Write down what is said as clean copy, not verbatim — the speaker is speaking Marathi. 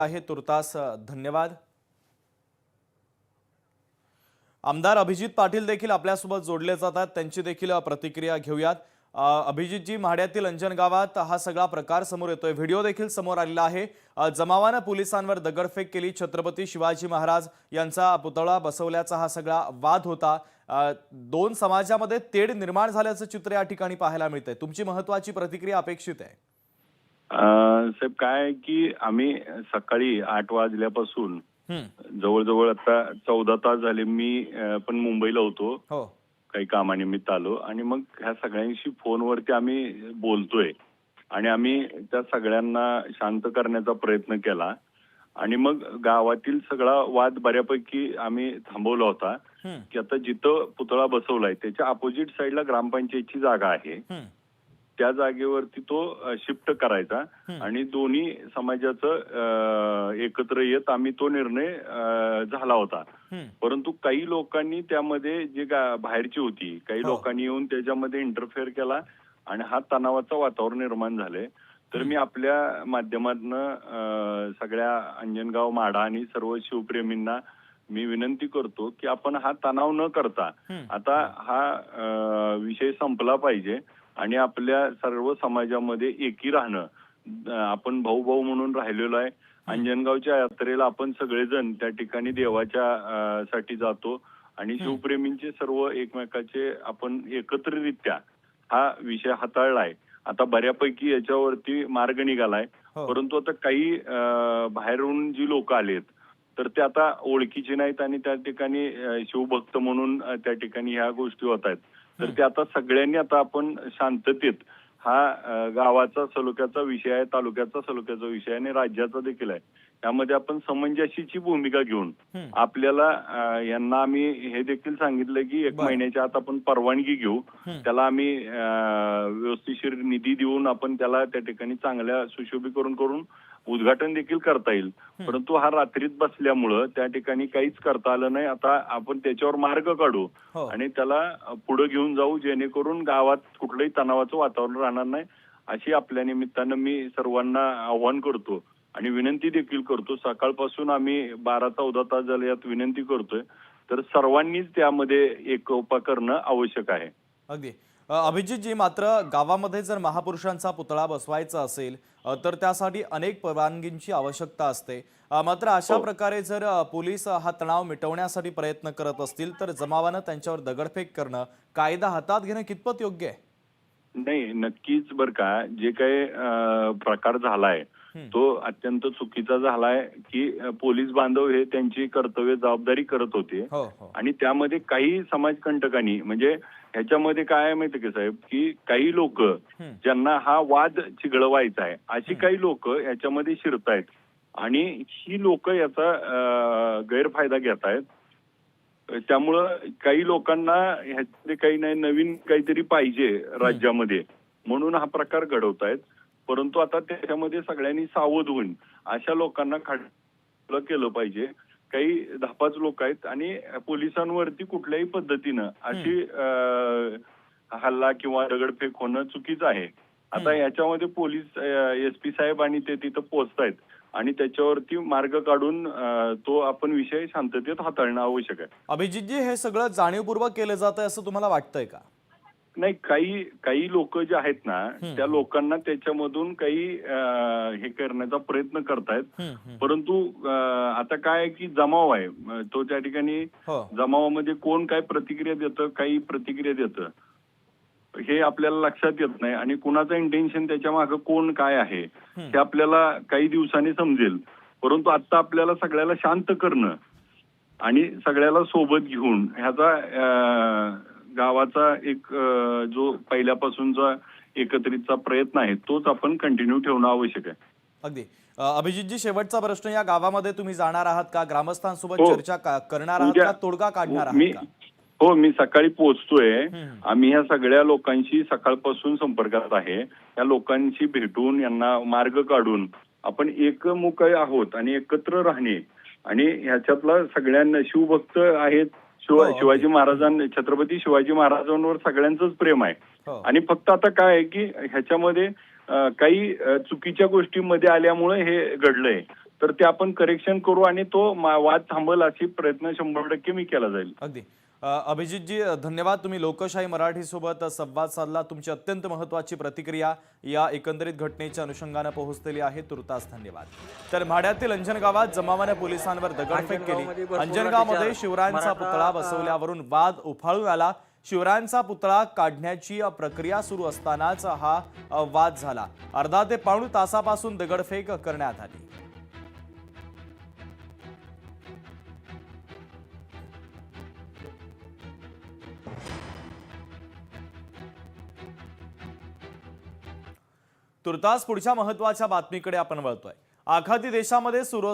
आहे तुर्तास धन्यवाद। आमदार अभिजित पाटील देखील आपल्यासोबत जोडले जातात, त्यांची देखील प्रतिक्रिया घेऊयात। अभिजितजी, म्हाड्यातील अंजन गावात हा सगळा प्रकार समोर येतोय, व्हिडिओ देखील समोर आलेला आहे। जमावाने पोलिसांवर दगडफेक केली, छत्रपती शिवाजी महाराज यांचा पुतळा बसवल्याचा हा सगळा वाद होता। दोन समाजामध्ये तेढ निर्माण झाल्याचं चित्र या ठिकाणी पाहायला मिळतंय। तुमची महत्त्वाची प्रतिक्रिया अपेक्षित आहे। साहेब, काय आहे की आम्ही सकाळी 8 वाजल्यापासून जवळजवळ आता 14 तास झाले मी पण मुंबईला होतो, हो, काही कामानिमित्त आलो आणि मग ह्या सगळ्यांशी फोनवरती आम्ही बोलतोय आणि आम्ही त्या सगळ्यांना शांत करण्याचा प्रयत्न केला आणि मग गावातील सगळा वाद बऱ्यापैकी आम्ही थांबवला होता की आता जिथं पुतळा बसवलाय त्याच्या अपोजिट साईडला ग्रामपंचायतची जागा आहे, त्या जागेवरती तो शिफ्ट करायचा आणि दोन्ही समाजाचं एकत्र येत आम्ही तो निर्णय झाला होता। परंतु काही लोकांनी त्यामध्ये जे बाहेरची होती काही लोकांनी येऊन त्याच्यामध्ये इंटरफेअर केला आणि हा तणावाचं वातावरण निर्माण झालंय। तर मी आपल्या माध्यमातून सगळ्या अंजनगाव, माढा आणि सर्व शिवप्रेमींना मी विनंती करतो की आपण हा तणाव न करता आता हा विषय संपला पाहिजे आणि आपल्या सर्व समाजामध्ये एकी राहणं, आपण भाऊ भाऊ म्हणून राहिलेलो आहे। अंजनगावच्या यात्रेला आपण सगळेजण त्या ठिकाणी देवाच्या साठी जातो आणि शिवप्रेमींचे सर्व एकमेकाचे आपण एकत्रितरित्या हा विषय हाताळलाय। आता बऱ्यापैकी याच्यावरती मार्ग निघालाय, परंतु आता काही बाहेरून जी लोक आलेत तर ते आता ओळखीचे नाहीत आणि त्या ठिकाणी शिवभक्त म्हणून त्या ठिकाणी ह्या गोष्टी होत आहेत। तर ते आता सगळ्यांनी आता आपण शांततेत हा गावाचा सलोख्याचा विषय आहे, तालुक्याचा सलोख्याचा विषय आहे आणि राज्याचा देखील आहे, त्यामध्ये आपण समंजसीची भूमिका घेऊन आपल्याला यांना आम्ही हे देखील सांगितलं की 1 महिन्याच्या आत आपण परवानगी घेऊ, त्याला आम्ही व्यवस्थिशीर निधी देऊन आपण त्याला त्या ठिकाणी चांगल्या सुशोभीकरण करून उद्घाटन देखील करता येईल। परंतु हा रात्रीत बसल्यामुळं त्या ठिकाणी काहीच करता आलं नाही। आता आपण त्याच्यावर मार्ग काढू आणि त्याला पुढे घेऊन जाऊ जेणेकरून गावात कुठलंही तणावाचं वातावरण राहणार नाही, अशी आपल्या निमित्तानं मी सर्वांना आव्हान करतो आणि विनंती देखील करतो। सकाळपासून आम्ही 12-14 तास झाले यात विनंती करतोय, तर सर्वांनीच त्यामध्ये एकोपा करणं आवश्यक आहे। अगदी अभिजितजी, मात्र गावामध्ये जर महापुरुषांचा पुतळा बसवायचा असेल तर त्यासाठी अनेक परवानगींची आवश्यकता असते। मात्र अशा प्रकारे जर पोलीस हा तणाव मिटवण्यासाठी प्रयत्न करत असतील तर जमावानं त्यांच्यावर दगडफेक करणं, कायदा हातात घेणं कितपत योग्य आहे? नाही, नक्कीच बरं का, जे काही प्रकार झालाय तो अत्यंत चुकीचा झालाय की पोलीस बांधव हे त्यांची कर्तव्य जबाबदारी करत होते आणि त्यामध्ये काही समाजकंटकांनी, म्हणजे ह्याच्यामध्ये काय आहे माहिती का साहेब, की काही लोक ज्यांना हा वाद चिघळवायचा आहे अशी काही लोक याच्यामध्ये शिरतायत आणि ही लोक याचा गैरफायदा घेत आहेत। त्यामुळं काही लोकांना ह्याच्यामध्ये काही नाही, नवीन काहीतरी पाहिजे राज्यामध्ये म्हणून हा प्रकार घडवतायत। परंतु आता त्याच्यामध्ये सगळ्यांनी सावध होऊन अशा लोकांना खडलं केलं पाहिजे। काही 10-5 लोक आहेत आणि पोलिसांवरती कुठल्याही पद्धतीनं अशी हल्ला किंवा दगडफेक होणं चुकीचं आहे। आता याच्यामध्ये पोलीस SP साहेब आणि ते तिथं पोहोचतायत आणि त्याच्यावरती मार्ग काढून तो आपण विषय शांततेत हाताळणं आवश्यक आहे। अभिजितजी, हे सगळं जाणीवपूर्वक केलं जातंय असं तुम्हाला वाटतंय का? नाही, काही लोक जे आहेत ना त्या लोकांना त्याच्यामधून काही हे करण्याचा प्रयत्न करतायत। परंतु आता काय की जमाव आहे, तो त्या ठिकाणी जमावामध्ये कोण काय प्रतिक्रिया देतं, काही प्रतिक्रिया देतं हे आपल्याला लक्षात येत नाही आणि कुणाचं इंटेन्शन त्याच्या मागे कोण काय आहे हे आपल्याला काही दिवसांनी समजेल। परंतु आता आपल्याला सगळ्याला शांत करणं आणि सगळ्याला सोबत घेऊन ह्याचा गावाचा एक जो पहिल्यापासूनचा एकत्रितचा प्रयत्न आहे तोच आपण कंटिन्यू ठेवणं आवश्यक आहे। अगदी अभिजितजी, शेवटचा प्रश्न, या गावामध्ये तुम्ही जाणार आहात का? ग्रामस्थांसोबत चर्चा करणार आहात का? तोडगा काढणार आहात का? हो, मी सकाळी पोहोचतोय। आम्ही ह्या सगळ्या लोकांशी सकाळपासून संपर्कात आहे। या लोकांशी भेटून यांना मार्ग काढून आपण एकमुख आहोत आणि एकत्र राहणे आणि ह्याच्यातला सगळ्यांना शिवभक्त आहेत, शिवाजी महाराजांना, छत्रपती शिवाजी महाराजांवर सगळ्यांचंच प्रेम आहे आणि फक्त आता काय आहे की ह्याच्यामध्ये काही चुकीच्या गोष्टींमध्ये आल्यामुळे हे घडलंय। तर ते आपण करेक्शन करू आणि तो वाद थांबल अशी प्रयत्न 100% मी केला जाईल. अगदी अभिजितजी धन्यवाद. तुम्ही लोकशाही मराठी सोबत संवाद साधला. तुमची अत्यंत महत्त्वाची प्रतिक्रिया या एकंदरीत घटनेच्या अनुषंगाने पोहोचलेली आहे. तुर्तास धन्यवाद. तर म्हाड्यातील अंजन गावात जमावाने पोलिसांवर दगडफेक केली. अंजनगावमध्ये शिवरायांचा पुतळा बसवल्यावरून वाद उफाळून आला. शिवरायांचा पुतळा काढण्याची प्रक्रिया सुरू असतानाच हा वाद झाला. अर्धा ते पाऊण तासापासून दगडफेक करण्यात आली. तुर्तास पुढच्या महत्त्वाच्या बातमीकडे आपण वळतोय. आखाती देशामध्ये सुरू